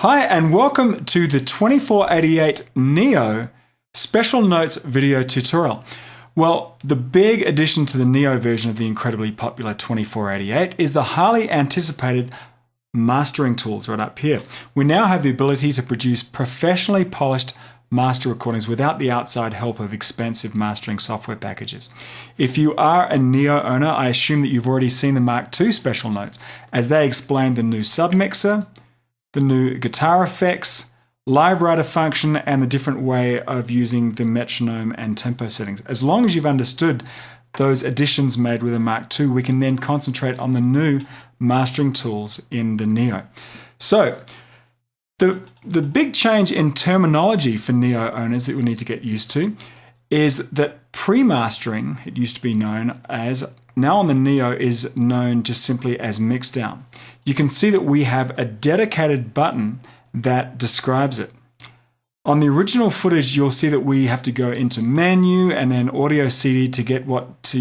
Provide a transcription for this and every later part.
Hi and welcome to the 2488 Neo Special Notes video tutorial. Well, the big addition to the Neo version of the incredibly popular 2488 is the highly anticipated mastering tools right up here. We now have the ability to produce professionally polished master recordings without the outside help of expensive mastering software packages. If you are a Neo owner, I assume that you've already seen the Mark II special notes as they explain the new submixer, the new guitar effects, live writer function, and the different way of using the metronome and tempo settings. As long as you've understood those additions made with the Mark II, we can then concentrate on the new mastering tools in the Neo. So, the big change in terminology for Neo owners that we need to get used to is that pre-mastering, it used to be known as, now on the Neo is known just simply as Mixdown. You can see that we have a dedicated button that describes it. On the original footage, you'll see that we have to go into menu and then audio CD to get what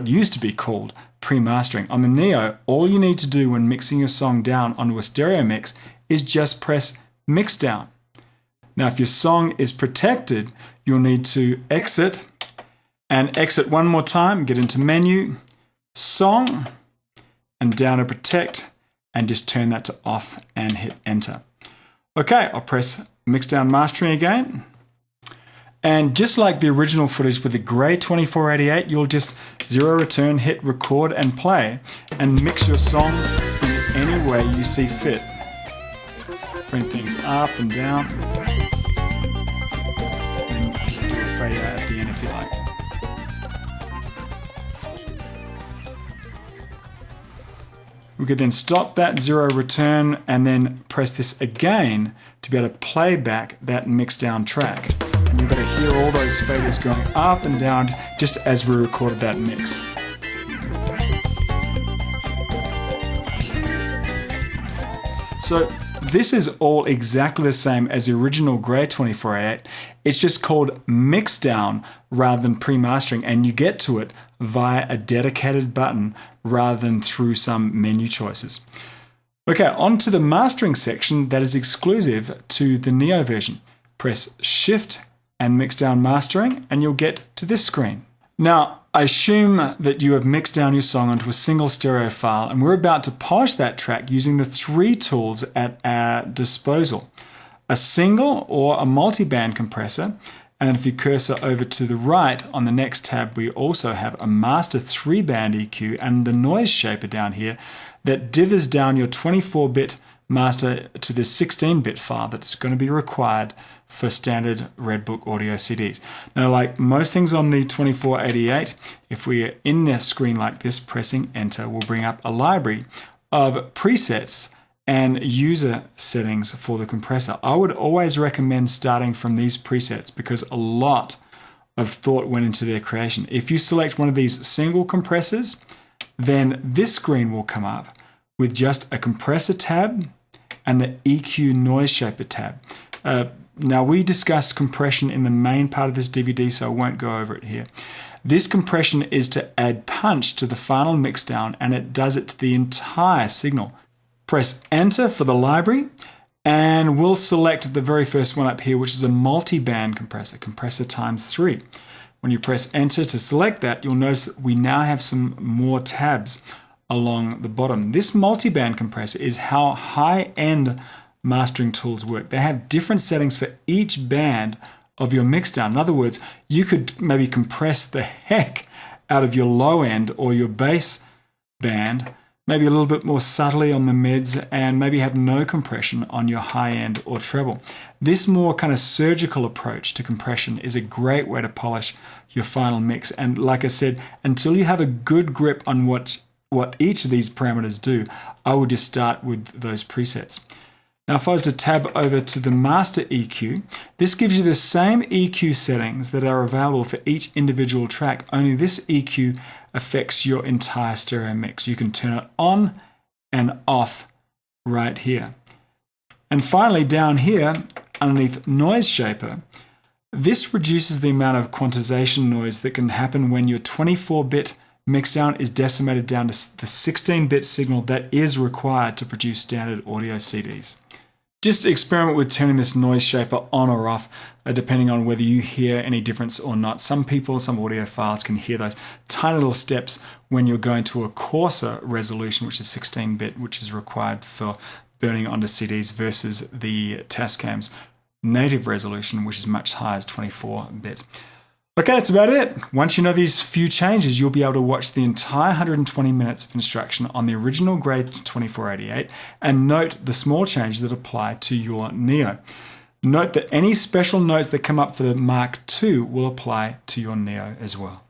used to be called pre-mastering. On the Neo, all you need to do when mixing your song down onto a stereo mix is just press Mixdown. Now, if your song is protected, you'll need to exit and exit one more time, get into menu, song, and down to protect, and just turn that to off and hit enter. Okay, I'll press Mixdown Mastering again. And just like the original footage with the grey 2488, you'll just zero return, hit record and play, and mix your song in any way you see fit. Bring things up and down. And do a fade out at the end if you like. We could then stop that, zero return, and then press this again to be able to play back that Mixdown track. And you're going to hear all those faders going up and down just as we recorded that mix. So this is all exactly the same as the original grey 2488. It's just called Mixdown rather than pre-mastering, and you get to it via a dedicated button rather than through some menu choices. Okay, on to the mastering section that is exclusive to the Neo version. Press Shift and Mixdown Mastering and you'll get to this screen. Now, I assume that you have mixed down your song onto a single stereo file, and we're about to polish that track using the three tools at our disposal: a single or a multiband compressor, and if you cursor over to the right on the next tab, we also have a master 3-band EQ and the noise shaper down here that dithers down your 24-bit master to the 16-bit file that's going to be required for standard Redbook audio CDs. Now, like most things on the 2488, if we are in the screen like this, pressing enter will bring up a library of presets and user settings for the compressor. I would always recommend starting from these presets because a lot of thought went into their creation. If you select one of these single compressors, then this screen will come up with just a compressor tab and the EQ noise shaper tab. Now, we discussed compression in the main part of this DVD, so I won't go over it here. This compression is to add punch to the final mixdown, and it does it to the entire signal. Press enter for the library, and we'll select the very first one up here, which is a multi-band compressor, compressor times 3. When you press enter to select that, you'll notice that we now have some more tabs along the bottom. This multi-band compressor is how high-end mastering tools work. They have different settings for each band of your mixdown. In other words, you could maybe compress the heck out of your low end or your bass band, maybe a little bit more subtly on the mids, and maybe have no compression on your high end or treble. This more kind of surgical approach to compression is a great way to polish your final mix. And like I said, until you have a good grip on what each of these parameters do, I would just start with those presets. Now, if I was to tab over to the master EQ, this gives you the same EQ settings that are available for each individual track, only this EQ affects your entire stereo mix. You can turn it on and off right here. And finally, down here, underneath Noise Shaper, this reduces the amount of quantization noise that can happen when your 24-bit Mixdown is decimated down to the 16-bit signal that is required to produce standard audio CDs. Just experiment with turning this noise shaper on or off, depending on whether you hear any difference or not. Some people, some audiophiles can hear those tiny little steps when you're going to a coarser resolution, which is 16-bit, which is required for burning onto CDs, versus the Tascam's native resolution, which is much higher, as 24-bit. Okay, that's about it. Once you know these few changes, you'll be able to watch the entire 120 minutes of instruction on the original Gray 2488 and note the small changes that apply to your Neo. Note that any special notes that come up for the Mark II will apply to your Neo as well.